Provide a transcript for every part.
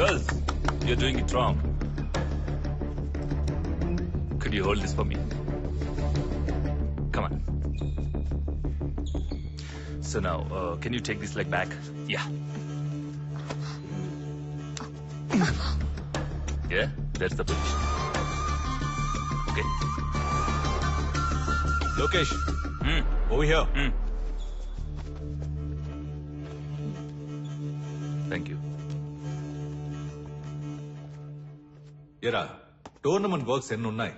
Girls, you're doing it wrong. Could you hold this for me? Come on. So now, can you take this leg back? Yeah. Yeah, that's the position. Okay. Lokesh, over here. Thank you. ఎరా tournament works ఎన్ని ఉన్నాయి?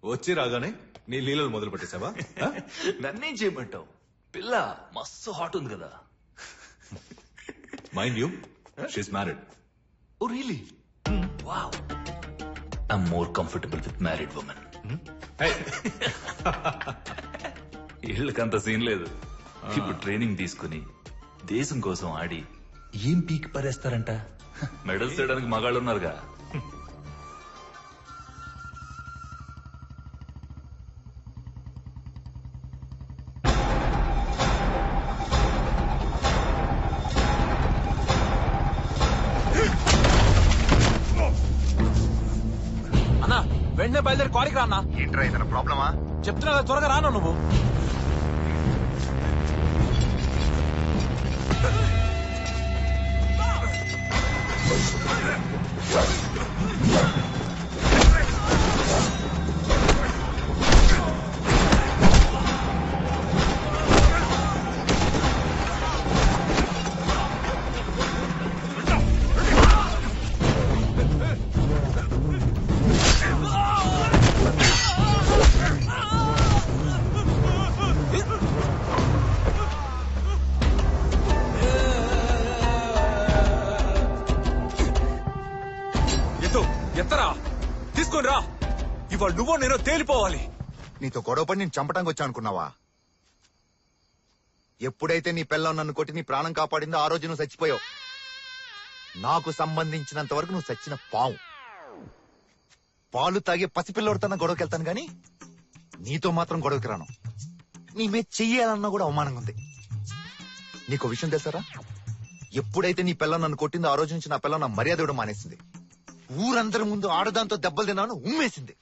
వచ్చి రాగానే నీ లీలలు మొదలు పెట్టేశావా? నన్నేం చేయమంటావు? పిల్ల మస్తు హాట్ ఉంది కదా. Mind you, she's married. Oh really? Wow. I'm more comfortable with married women. వీళ్ళకంత సీన్ లేదు. ఇప్పుడు ట్రైనింగ్ తీసుకుని దేశం కోసం ఆడి ఏం పీక్ పారేస్తారంట. మెడల్స్ చేయడానికి మగాళ్ళు ఉన్నారుగా. అన్నా వెంటనే బయలుదేరి కాడికి రా అన్నా. ఏంట్రా ఏదైనా ప్రాబ్లమా? చెప్తున్నా కదా, త్వరగా రాను నువ్వు. ఎత్తరా, తీసుకొని రా. ఇవాళ నువ్వో నేను తేలిపోవాలి. నీతో గొడవపడి నేను చంపడానికి వచ్చా అనుకున్నావా? ఎప్పుడైతే నీ పిల్లం నన్ను కొట్టి నీ ప్రాణం కాపాడిందో ఆ రోజు నువ్వు చచ్చిపోయావు. నాకు సంబంధించినంత వరకు నువ్వు చచ్చిన పావు. పాలు తాగే పసిపిల్లడితోన్న గొడవకి వెళ్తాను గాని నీతో మాత్రం గొడవకి రాను. నీ మీద చెయ్యాలన్నా కూడా అవమానంగా ఉంది. నీకు విషయం తెలుసారా? ఎప్పుడైతే నీ పిల్లం నన్ను కొట్టిందో ఆ రోజు నుంచి నా పిల్లం నా మర్యాద ఇవ్వడం మానేసింది. ఊరందరి ముందు ఆడదాంతో దెబ్బలు తిన్నాను ఉమ్మేసింది.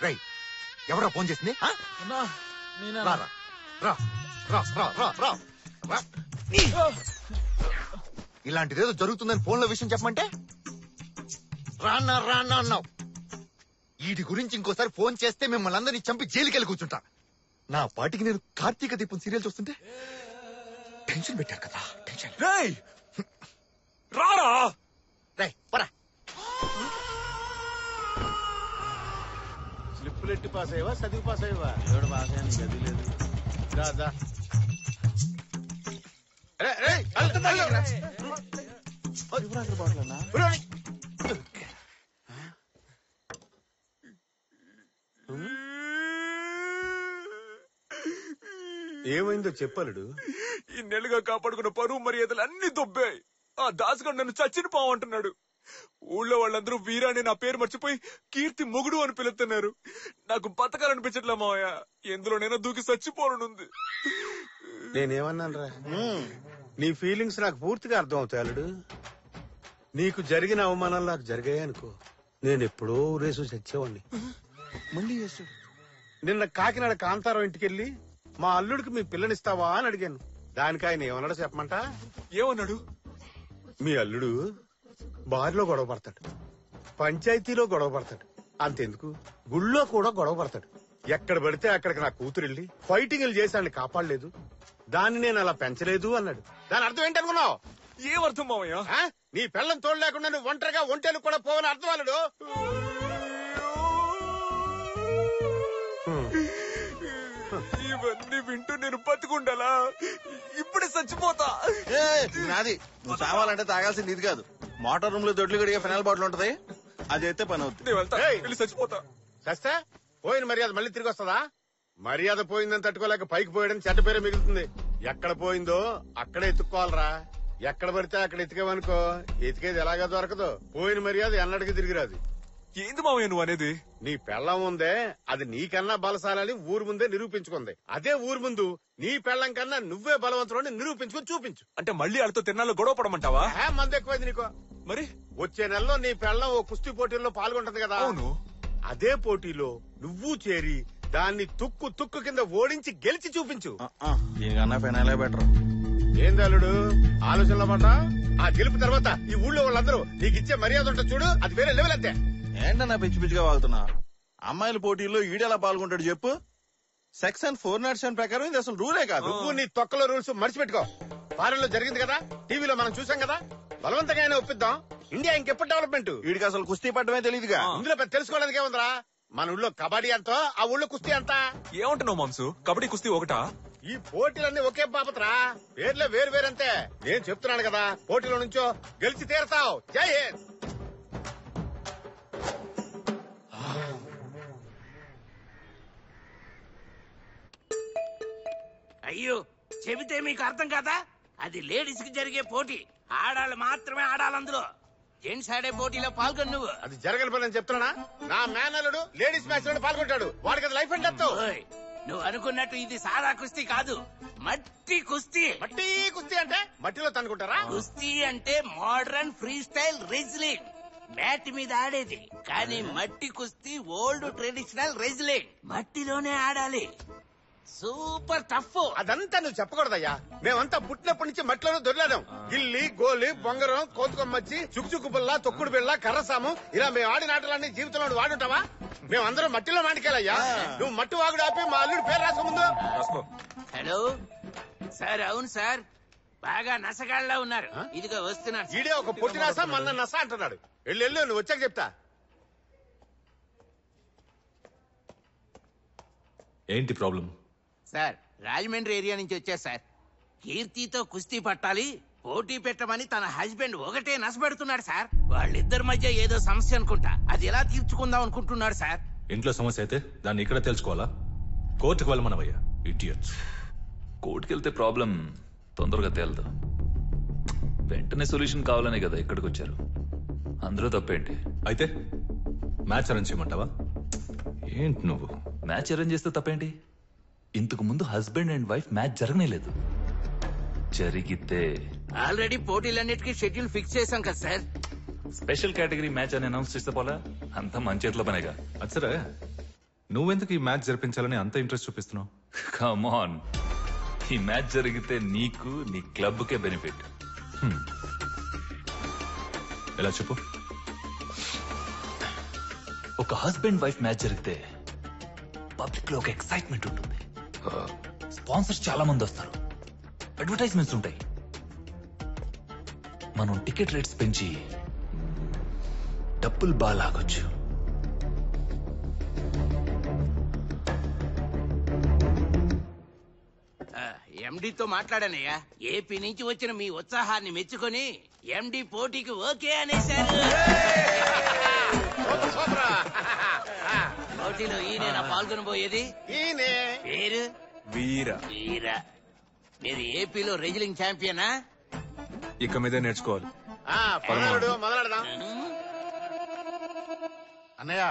రై, ఎవరా ఫోన్ చేసింది? ఇలాంటిదేదో జరుగుతుందని ఫోన్లో విషయం చెప్పమంటే రానా రానా అన్నావు. వీటి గురించి ఇంకోసారి ఫోన్ చేస్తే మిమ్మల్ని అందరినీ చంపి జైలుకెళ్ళి కూర్చుంటా. నా పాటికి నేను కార్తీక దీపం సీరియల్ చూస్తుంటే టెన్షన్ పెట్టారు కదా. టెన్షన్ రారా. స్లిప్పులెట్టి పాస్ అయ్యవా, చదివి పాస్ అయ్యవా? ఎవడు పాస్ అయ్యా? గది లేదు. ఏమైందో చెప్పాలడు. ఈ నెలగా కాపాడుకున్న పరువు మర్యాదలు అన్ని దొబ్బాయి. ఆ దాసుగాడు నన్ను చచ్చిన పావంటున్నాడు. ఊళ్ళో వాళ్ళందరూ వీరాని నా పేరు మర్చిపోయి కీర్తి మొగుడు అని పిలుస్తున్నారు. నాకు బతకాలనిపించట్లే మావయ్య. ఎందులోనైనా దూకి చచ్చిపోనుంది. నేనేమన్నాను రా? నీ ఫీలింగ్స్ నాకు పూర్తిగా అర్థం అవుతాయి అల్లుడు. నీకు జరిగిన అవమానాలు నాకు జరిగాయి అనుకో, నేను ఎప్పుడో ఊరేసు చచ్చేవాడిని. మళ్ళీ చేస్తాడు. నిన్న కాకినాడ కాంతారావు ఇంటికెళ్ళి మా అల్లుడికి మీ పిల్లనిస్తావా అని అడిగాను. దానికి ఆయన ఏమన్నాడో చెప్పమంట? ఏమన్నాడు? మీ అల్లుడు బారిలో గొడవ పడతాడు, పంచాయతీలో గొడవ పడతాడు, అంతెందుకు గుళ్ళో కూడా గొడవ పడతాడు. ఎక్కడ పడితే అక్కడికి నా కూతురెళ్ళి ఫైటింగ్లు చేశాన్ని కాపాడలేదు, దాన్ని నేను అలా పెంచలేదు అన్నాడు. దాని అర్థం ఏంటనుకున్నావు? ఏమర్థం మావయ్య? నీ పిల్లం తోడు లేకుండా నువ్వు ఒంటరిగా ఒంటేలు కూడా పోవని అర్థం అన్నాడు. ఇవన్నీ వింటూ నేను బతుకుండాలా? ఇప్పుడే చచ్చిపోతా. నాది నువ్వు చావాలంటే తాగాల్సింది ఇది కాదు. మోటార్ రూమ్ లో దొడ్లు గడిగే ఫినాల్ బాటిల్ ఉంటది, అది అయితే పని అవుతుంది. చచ్చిపోతా. చస్తే పోయిన మర్యాద మళ్ళీ తిరిగి వస్తుందా? మర్యాద పోయిందని తట్టుకోలేక పైకి పోయడం చెడ్డ పేరే మిగులుతుంది. ఎక్కడ పోయిందో అక్కడే ఎత్తుక్కోవాలరా. ఎక్కడ పడితే అక్కడ ఎతికేవనుకో, ఎతికేది ఎలాగా దొరకదు. పోయిన మర్యాద ఎన్నటికి తిరిగి రాదు. ఏంది మావయ్య నువ్వు అనేది? నీ పెళ్ళం ఉందే అది నీకన్నా బలశాలని ఊరు ముందే నిరూపించుకుంది. అదే ఊరు ముందు నీ పెళ్ళం కన్నా నువ్వే బలవంతులని నిరూపించుకుని చూపించు. అంటే మళ్ళీ వాళ్ళతో తిరణాల్లో గొడవ పడమంటావా? మంది ఎక్కువైంది నీకు. మరి వచ్చే నెలలో నీ పెళ్ళం ఓ కుస్తీ పోటీల్లో పాల్గొంటది కదా. అవును. అదే పోటీలో నువ్వు చేరి దాన్ని తుక్కు తుక్కు కింద ఓడించి గెలిచి చూపించు. దీనికన్నా ఫైనలే బెటర్. ఏంది అల్లుడు ఆలోచనలో మాట? ఆ గెలుపు తర్వాత ఈ ఊళ్ళో వాళ్ళందరూ నీకు ఇచ్చే మర్యాద ఉంటుంది చూడు, అది వేరే లెవెల్ అంతే. ఏంటన్నా పిచ్చి పిచ్చిగా వాగుతున్నా? అమ్మాయిల పోటీల్లో ఈడెలా పాల్గొంటాడు చెప్పు? సెక్షన్ 407 ప్రకారం ఇది అసలు రూలే కాదు. నువ్వు నీ తొక్కలో రూల్స్ మర్చిపెట్టుకో. ఫారెన్ లో జరిగింది కదా, టీవీలో మనం చూసాం కదా. బలవంతంగా అయినా ఒప్పిద్దాం. ఇండియా ఇంకెప్పుడు డెవలప్మెంట్? వీడికి అసలు కుస్తీ పట్టమే తెలియదుగా. ఇందులో పెద్ద తెలుసుకోవడానికి ఏముందిరా? మన ఊళ్ళో కబడ్డీ అంతా, ఆ ఊళ్ళో కుస్తీ అంతా. ఏమంటున్నావు మాంసు? కబడ్డీ కుస్తీ ఒకటా? ఈ పోటీలన్నీ ఒకే బాపత్రా, పేర్లే వేరు వేరంతే. నేను చెప్తున్నాను కదా, పోటీలో నుంచో గెలిచి తీరతావు. జై హింద్. అయ్యో, చెబితే మీకు అర్థం కాదా? అది లేడీస్ కి జరిగే పోటీ. ఆడాళ్ళు మాత్రమే ఆడాలి అందులో. జెంట్స్ ఆడే పోటీలో పాల్గొని నువ్వు. అది జరగని పని అని చెప్తున్నా. నా మేనల్లుడు లేడీస్ మ్యాచ్ లో పాల్గొంటాడు. వాడికి అది లైఫ్ అండ్ డెత్. ఓయ్, నువ్వు అనుకున్నట్టు ఇది సాదా కుస్తీ కాదు, మట్టి కుస్తీ. మట్టి కుస్తీ అంటే మట్టిలో తనుకుంటారా? కుస్తీ అంటే modern free style wrestling, mat మీద ఆడేది. కానీ మట్టి కుస్తీ ఓల్డ్ ట్రెడిషనల్ రెజ్లింగ్, మట్టిలోనే ఆడాలి. Super tough. అదంతా నువ్వు చెప్పకూడదయ్యా. మేమంతా పుట్టినప్పటి నుంచి మట్టిలోనే దొరలేదాం. గిల్లి, గోలి, బొంగరం, కోతుకొమ్మచ్చి, చుక్చుక్కు బిళ్ళ, తొక్కుడు బిళ్ళ, కర్రసాము, ఇలా మేము ఆడిన ఆటలన్నీ జీవితంలో వాడుంటావా? మేమందరం మట్టిలో నాటికెళ్ళయ్యా. నువ్వు మట్టి వాగుడు ఆపి మా అల్లుడు పేరు రాసుకో ముందు. Hello sir. అవును సార్, బాగా నసగాళ్ళ ఉన్నారు. ఇదిగో వస్తున్నారు. ఈడే ఒక పొట్టి నాస మన నస అంటున్నాడు. వెళ్ళు నువ్వు వచ్చాక చెప్తా. ఏంటి ప్రాబ్లం? సార్, రాజమండ్రి ఏరియా నుంచి వచ్చా సార్. కీర్తితో కుస్తీ పట్టాలి, పోటీ పెట్టమని తన హస్బెండ్ ఒకటే నసపెడుతున్నాడు సార్. వాళ్ళిద్దరి మధ్య ఏదో సమస్య అనుకుంటా. అది ఎలా తీర్చుకుందాం అనుకుంటున్నాడు సార్. ఇంట్లో సమస్య అయితే దాన్ని ఇక్కడ తెలుసుకోవాలా? కోర్టుకు వెళ్ళమనవయ్యా, ఇడియట్స్. కోర్టుకెళ్తే ప్రాబ్లం తొందరగా తేలదు. వెంటనే సొల్యూషన్ కావాలనే కదా ఇక్కడికి వచ్చారు. అందరూ తప్పేంటి? అయితే మ్యాచ్ అరేంజ్ చేయమంటావా? ఏంటి నువ్వు? మ్యాచ్ అరేంజ్ చేస్తే తప్పేంటి? ఇంతకు ముందు హస్బెండ్ అండ్ వైఫ్ మ్యాచ్ జరగనేలేదు. జరిగితే ఆల్రెడీ పోటీలన్నిటికీ షెడ్యూల్ ఫిక్స్ చేశాం కదా సార్. స్పెషల్ కేటగిరీ మ్యాచ్ అని అనౌన్స్ చేస్తే పోలా? అంతా మన చేతిలో పనేగా. అది సరే, నువ్వెందుకు ఈ మ్యాచ్ జరిపించాలని అంత ఇంట్రెస్ట్ చూపిస్తున్నావు? కమ్ ఆన్, ఈ మ్యాచ్ జరిగితే నీకు నీ క్లబ్ కే బెనిఫిట్. ఎలా చెప్పు? ఒక హస్బెండ్ వైఫ్ మ్యాచ్ జరిగితే పబ్లిక్ లో ఒక ఎక్సైట్మెంట్ ఉంటుంది. స్పాన్సర్స్ చాలా మంది వస్తారు, అడ్వర్టైజ్మెంట్స్ ఉంటాయి. మనం టికెట్ రేట్స్ పెంచి డబ్బులు బాగా లాగొచ్చు. ఎండితో మాట్లాడానయ్యా. ఏపీ నుంచి వచ్చిన మీ ఉత్సాహాన్ని మెచ్చుకొని ఎండి పోటీకి ఓకే అనేశారు. పోటీలో ఈయన పాల్గొనబోయేది. ఈయనే పేరు వీర. వీర. మీరు ఏపీలో రెజ్లింగ్ ఛాంపియనా? ఇక మీదే నేర్చుకోవాలి. మొదలెడదాం. అన్నయ్య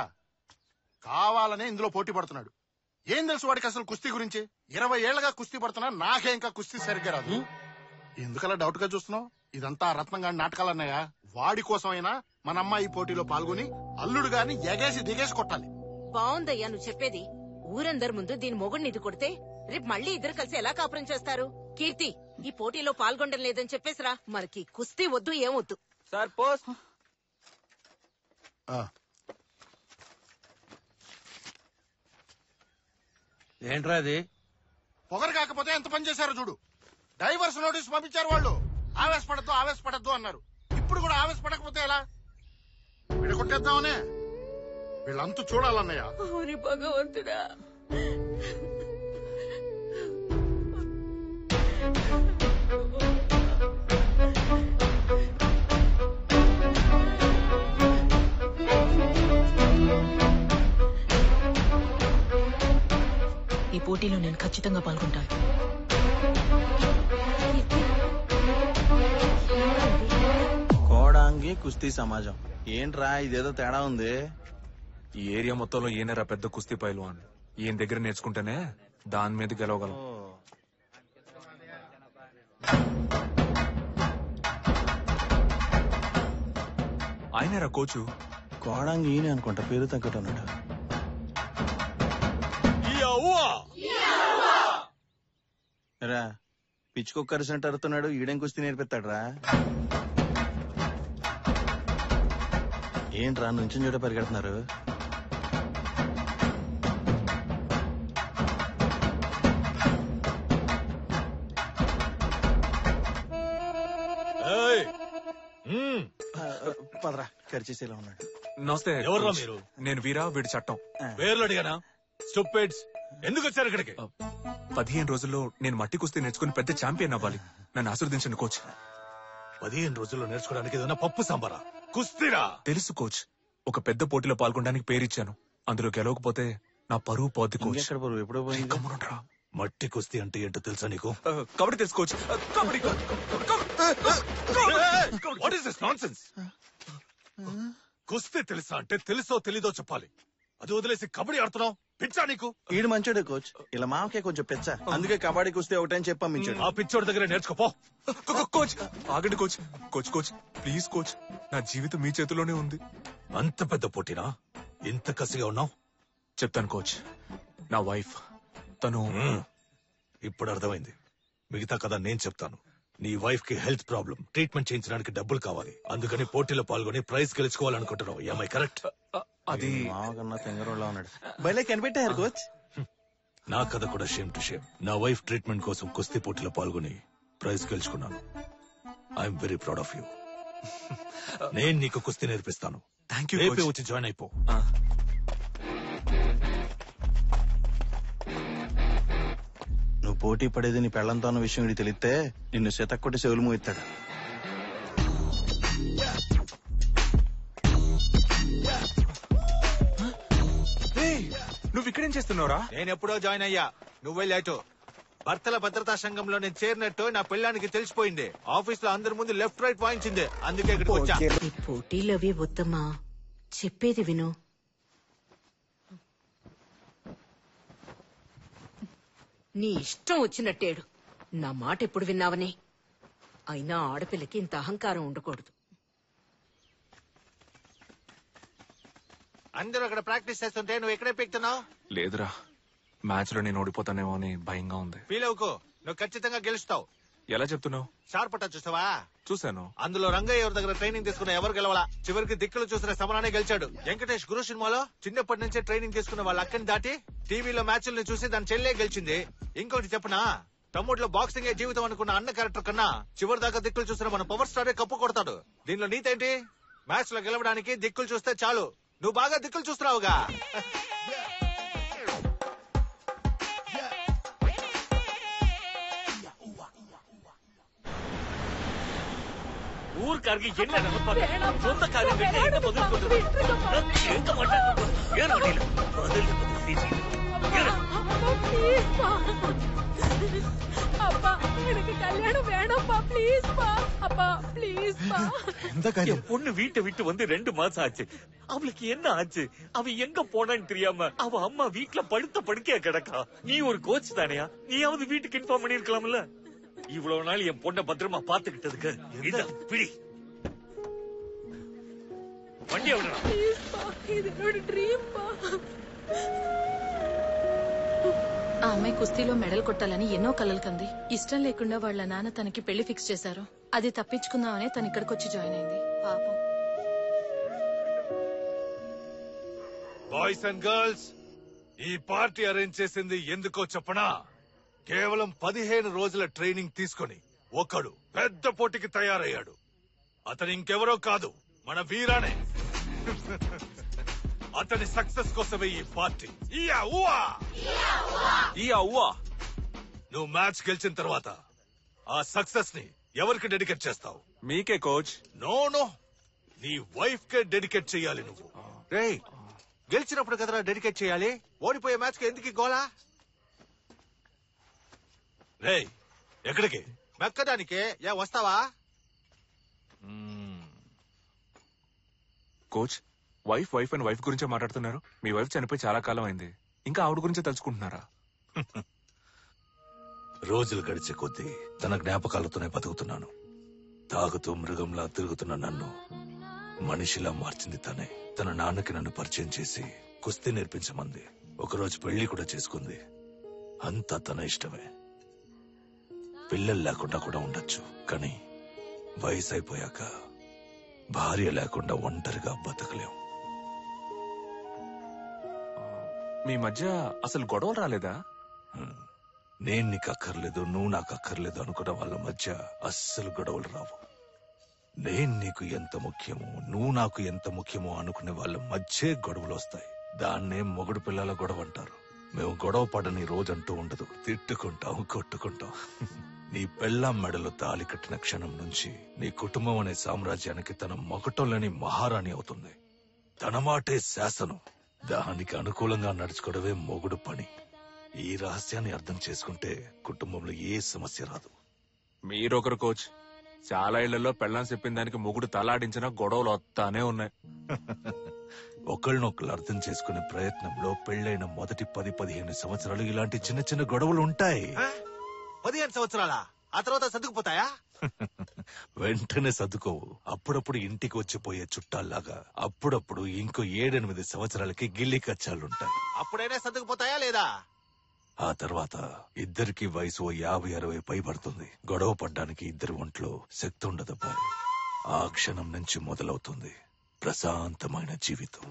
కావాలనే ఇందులో పోటీ పడుతున్నాడు. ఏం తెలుసు వాడికి అసలు కుస్తీ గురించి? 20 ఏళ్లగా కుస్తీ పడుతున్నా, నాకే ఇంకా కుస్తీ సరిగ్గా రాదు. ఎందుకలా డౌట్ గా చూస్తున్నావు? ఇదంతా రత్నంగా నాటకాలన్నయ్య. వాడి కోసమైనా మన అమ్మాయి ఈ పోటీలో పాల్గొని అల్లుడు గారిని ఎగేసి దిగేసి కొట్టాలి. బాగుందయ్యా నువ్వు చెప్పేది. ఊరందరి ముందు దీని మొగుడిని ఇది కొడితే రేపు మళ్ళీ ఇద్దరు కలిసి ఎలా కాపురం చేస్తారు? కీర్తి, ఈ పోటీలో పాల్గొనడం లేదని చెప్పేసిరా. మనకి కుస్తీ వద్దు, ఏమొద్దు. Sir post. ఏంట్రా అది? పొగరు కాకపోతే ఎంత పని చేశారో చూడు. డైవర్స్ నోటీస్ పంపించారు వాళ్ళు. ఆవేశపడద్దు అన్నారు. ఇప్పుడు కూడా ఆవేశపడకపోతే ఎలా? విడగొట్టేద్దామనే. వీళ్ళంతూ చూడాలన్నయ్య. భగవంతుడా. ఈ పోటీలో నేను ఖచ్చితంగా పాల్గొంటాను. కోడాంగి కుస్తీ సమాజం ఏంట్రా, ఇదేదో తేడా ఉంది. ఈ ఏరియా మొత్తంలో ఈయనరా పెద్ద కుస్తీ పైల్వాన్. ఈయన దగ్గర నేర్చుకుంటేనే దాని మీద గెలవగలం. ఆయనరా కోచు. కోడంగి ఈయన అనుకుంటా, పేరు తగ్గట్టు అన్నాడు. రా పిచ్చుకొక్క అరిసినట్టు అరుతున్నాడు, ఈడేం కుస్తీ నేర్పిస్తాడు రా. ఏంట్రా నుంచి చూడ పరిగెడుతున్నారు? పదరా, ఖర్చేసేలా ఉన్నాడు. నమస్తే. ఎవర్రా మీరు? నేను వీరా, వీడి చట్టం. పేర్లు అడిగానా? స్టూపిడ్స్, ఎందుకు వచ్చారు ఇక్కడికి? 15 రోజుల్లో నేను మట్టి కుస్తీ నేర్చుకుని పెద్ద ఛాంపియన్ అవ్వాలి. నన్ను ఆశీర్వదించండి కోచ్. 15 రోజుల్లో నేర్చుకోవడానికి ఏదైనా పప్పు సాంబారా? కుస్తీరా? తెలుసు కోచ్. ఒక పెద్ద పోటీలో పాల్గొనడానికి పేరిచ్చాను. అందులో గెలవకపోతే నా పరువు పోద్ది కోచ్. ఎప్పుడో పోయింది. మట్టి కుస్తీ అంటే ఏంటో తెలుసా నీకు? కబడ్డీ తెలుసు coach. Kabaddi. What is this nonsense? కుస్తీ తెలుసా అంటే తెలుసో తెలీదో చెప్పాలి. అది వదిలేసి కబడ్డీ ఆడుతున్నావు. పిచ్చా నీకు? ఈడు మంచోడే కోచ్, ఇలా మామకే కొంచెం పెచ్చ, అందుకే కబడ్డీ కుస్తీ ఒకటని చెప్పి పంపించాడు. ఆ పిచ్చోడి దగ్గర నేర్చుకోపో. కోచ్ ఆగండి coach. Coach coach please coach, నా జీవితం మీ చేతిలోనే ఉంది. అంత పెద్ద పోటీనా? ఇంత కసిగా ఉన్నావు? చెప్తాను కోచ్. నా వైఫ్ తను. ఇప్పుడు అర్థమైంది. మిగతా కథ నేను చెప్తాను. నీ వైఫ్ కి హెల్త్ ప్రాబ్లం, ట్రీట్మెంట్ చేయించడానికి డబ్బులు కావాలి. అందుకని పోటీలో పాల్గొని ప్రైజ్ గెలుచుకోవాలనుకుంటున్నావు. ఏమై కరెక్ట్? అది మామకన్నా తెంగరోళ్ళ ఉన్నాడు. బయలే కనిపెట్టారు కోచ్. నా కథ కూడా షేమ్ టు షేమ్. నా వైఫ్ ట్రీట్మెంట్ కోసం కుస్తీ పోటీలో పాల్గొని ప్రైజ్ గెలుచుకున్నాను. I'm very proud of you. నేను నీకు కుస్తీ నేర్పిస్తాను. Thank you. రేపే వచ్చి జాయిన్ అయిపో. నువ్వు పోటీ పడేది నీ పెళ్లంతో అన్న విషయం ఇది తెలిస్తే నిన్ను శతక్కొట్టి చెవులు మూయిస్తాడు. నువ్వు ఇక్కడేం చేస్తున్నావురా? నేను ఎప్పుడో జాయిన్ అయ్యా, నువ్వే లేటు. భర్తల భద్రతా సంఘంలో నేను చేరినట్టు నా పెళ్ళానికి తెలిసిపోయింది. ఆఫీస్ లో అందరి ముందు లెఫ్ట్ రైట్ వాయించింది, అందుకే ఇక్కడికి వచ్చా. ఈ పోటీలు అవి వద్దమ్మా, చెప్పేది విను. నీ ఇష్టం వచ్చినట్టేడు. నా మాట ఎప్పుడు విన్నావని. అయినా ఆడపిల్లకి ఇంత అహంకారం ఉండకూడదు. అందరూ అక్కడ ప్రాక్టీస్ చేస్తుంటే నువ్వు ఎక్కడే పెక్తున్నావు? లేదురా, మ్యాచ్ లో నేను ఓడిపోతానేమో అని భయంగా ఉంది. ఫీల్ అవుకో, నువ్వు ఖచ్చితంగా గెలుస్తావు. ఎలా చెప్తున్నావు? షార్పట చూసావా? చూశాను. అందులో రంగయ్య ఎవరి దగ్గర ట్రైనింగ్ తీసుకున్న ఎవరు గెలవాలా? చివరికి దిక్కులు చూసిన సమరానే గెలిచాడు. వెంకటేష్ గురు సినిమాలో చిన్నప్పటి నుంచే ట్రైనింగ్ తీసుకున్న వాళ్ళ అక్కని దాటి టీవీలో మ్యాచ్లను చూసి దాని చెల్లె గెలిచింది. ఇంకోటి చెప్పనా, తమ్ముడులో బాక్సింగే జీవితం అనుకున్న అన్న క్యారెక్టర్ కన్నా చివరి దాకా దిక్కులు చూసిన మన పవర్ స్టారే కప్పు కొడతాడు. దీనిలో నీతేంటి? మ్యాచ్ లో గెలవడానికి దిక్కులు చూస్తే చాలు. నువ్వు బాగా దిక్కులు చూస్తున్నావుగా. ஊருக்காரங்க என்ன நினைப்பாங்க? சொந்த காரியம் என்ன என்ன பதில் சொல்றது? கேட்க மாட்டாங்க. ஏன் வண்டியில பதில் அப்பா எனக்கு கல்யாணம் வேணாம்ப்பா, ப்ளீஸ் பா. அப்பா ப்ளீஸ் பா. என் பொண்ணு வீட்டை விட்டு வந்து 2 மாசம் ஆச்சு. அவளுக்கு என்ன ஆச்சு? அவ எங்க போனான்னு தெரியாம அவ அம்மா வீட்டுல படுத்த படுக்கையா கிடக்கா. நீ ஒரு கோச் தானையா? நீயாவது வீட்டுக்கு இன்ஃபார்ம் பண்ணிருக்கலாம்ல. இவ்வளவு நாள் என் பொண்ணை பத்திரமா பாத்துக்கிட்டதுக்கு இதான் பிடி. வண்டி விடுறா. ப்ளீஸ் பா, இது என்னோட ட்ரீம் பா. ఆ అమ్మాయి కుస్తీలో మెడల్ కొట్టాలని ఎన్నో కలలు కంది. ఇష్టం లేకుండా వాళ్ళ నాన్న తనకి పెళ్లి ఫిక్స్ చేశారు. అది తప్పించుకుందామనే తను ఇక్కడికి వచ్చి జాయిన్ అయింది. పాపం. బాయ్స్ అండ్ గర్ల్స్, ఈ పార్టీ అరేంజ్ చేసింది ఎందుకో చెప్పనా? కేవలం 15 రోజుల ట్రైనింగ్ తీసుకుని ఒకడు పెద్ద పోటీకి తయారయ్యాడు. అతను ఇంకెవరో కాదు, మన వీరానే. అతని సక్సెస్ కోసమే ఈ పార్టీ. నువ్వు మ్యాచ్ గెలిచిన తర్వాత ఆ సక్సెస్ ని ఎవరికి డెడికేట్ చేస్తావు? మీకే కోచ్. నో, నీ వైఫ్ కే డెడికేట్ చేయాలి నువ్వు. రేయ్, గెలిచినప్పుడు కదరా డెడికేట్ చేయాలి. ఓడిపోయే మ్యాచ్ కి ఎందుకు గోలా? రేయ్, ఎక్కడికి? మెక్కడానికే. వస్తావా? కోచ్, వైఫ్ వైఫ్ అని వైఫ్ గురించే మాట్లాడుతున్నారు. మీ వైఫ్ చనిపోయి చాలా కాలం అయింది, ఇంకా ఆవిడ గురించే తలుచుకుంటున్నారా? రోజులు గడిచే కొద్దీ తన జ్ఞాపకాలతోనే బతుకుతున్నాను. తాగుతూ మృగంలా తిరుగుతున్న నన్ను మనిషిలా మార్చింది తనే. తన నాన్నకి నన్ను పరిచయం చేసి కుస్తీ నేర్పించమంది. ఒకరోజు పెళ్లి కూడా చేసుకుంది. అంతా తన ఇష్టమే. పిల్లలు లేకుండా కూడా ఉండొచ్చు, కానీ వయసు అయిపోయాక భార్య లేకుండా ఒంటరిగా బతకలేం. మీ మధ్య అసలు గొడవలు రాలేదా? నేను నీకు అక్కర్లేదు, నువ్వు నాకు అక్కర్లేదు అనుకున్న వాళ్ళ మధ్య అస్సలు గొడవలు రావు. నేను నీకు ఎంత ముఖ్యమో, నువ్వు నాకు ఎంత ముఖ్యమో అనుకునే వాళ్ళ మధ్య గొడవలు వస్తాయి. దాన్నే మొగుడు పిల్లల గొడవ అంటారు. మేము గొడవ పడని రోజంటూ ఉండదు. తిట్టుకుంటాం, కొట్టుకుంటాం. నీ పెళ్ళాం మెడలో తాళి కట్టిన క్షణం నుంచి నీ కుటుంబం అనే సామ్రాజ్యానికి తన మగటంలోని మహారాణి అవుతుంది. తన మాటే శాసనం. దానికి అనుకూలంగా నడుచుకోవడమే మొగుడు పని. ఈ రహస్యాన్ని అర్థం చేసుకుంటే కుటుంబంలో ఏ సమస్య రాదు. మీరొకరు కోచ్. చాలా ఇళ్లలో పెళ్ళాం చెప్పిన దానికి మొగుడు తలాడించిన గొడవలు వస్తానే ఉన్నాయి. ఒకళ్ళనొకళ్ళు అర్థం చేసుకునే ప్రయత్నంలో పెళ్లైన మొదటి 10-15 సంవత్సరాలు ఇలాంటి చిన్న చిన్న గొడవలు ఉంటాయి. 15 సంవత్సరాలా? ఆ తర్వాత సర్దుకుపోతాయా? వెంటనే సర్దుకోవు. అప్పుడప్పుడు ఇంటికి వచ్చిపోయే చుట్టాల్లాగా అప్పుడప్పుడు ఇంకో 7-8 సంవత్సరాలకి గిల్లి కచ్చాలుంటాయి. అప్పుడైనా సర్దుకుపోతాయా లేదా? ఆ తర్వాత ఇద్దరికి వయసు 50-60 పైబడుతుంది. గొడవ పడ్డానికి ఇద్దరి ఒంట్లో శక్తి ఉండదు. ఆ క్షణం నుంచి మొదలవుతుంది ప్రశాంతమైన జీవితం.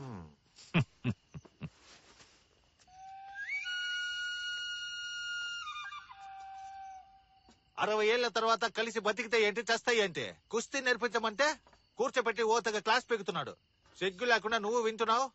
60 ఏళ్ల తర్వాత కలిసి బతికితే ఏంటి, చేస్తాయి ఏంటి? కుస్తీ నేర్పించమంటే కూర్చోబెట్టి ఓతగా క్లాస్ పెగుతున్నాడు. సిగ్గు లేకుండా నువ్వు వింటున్నావు.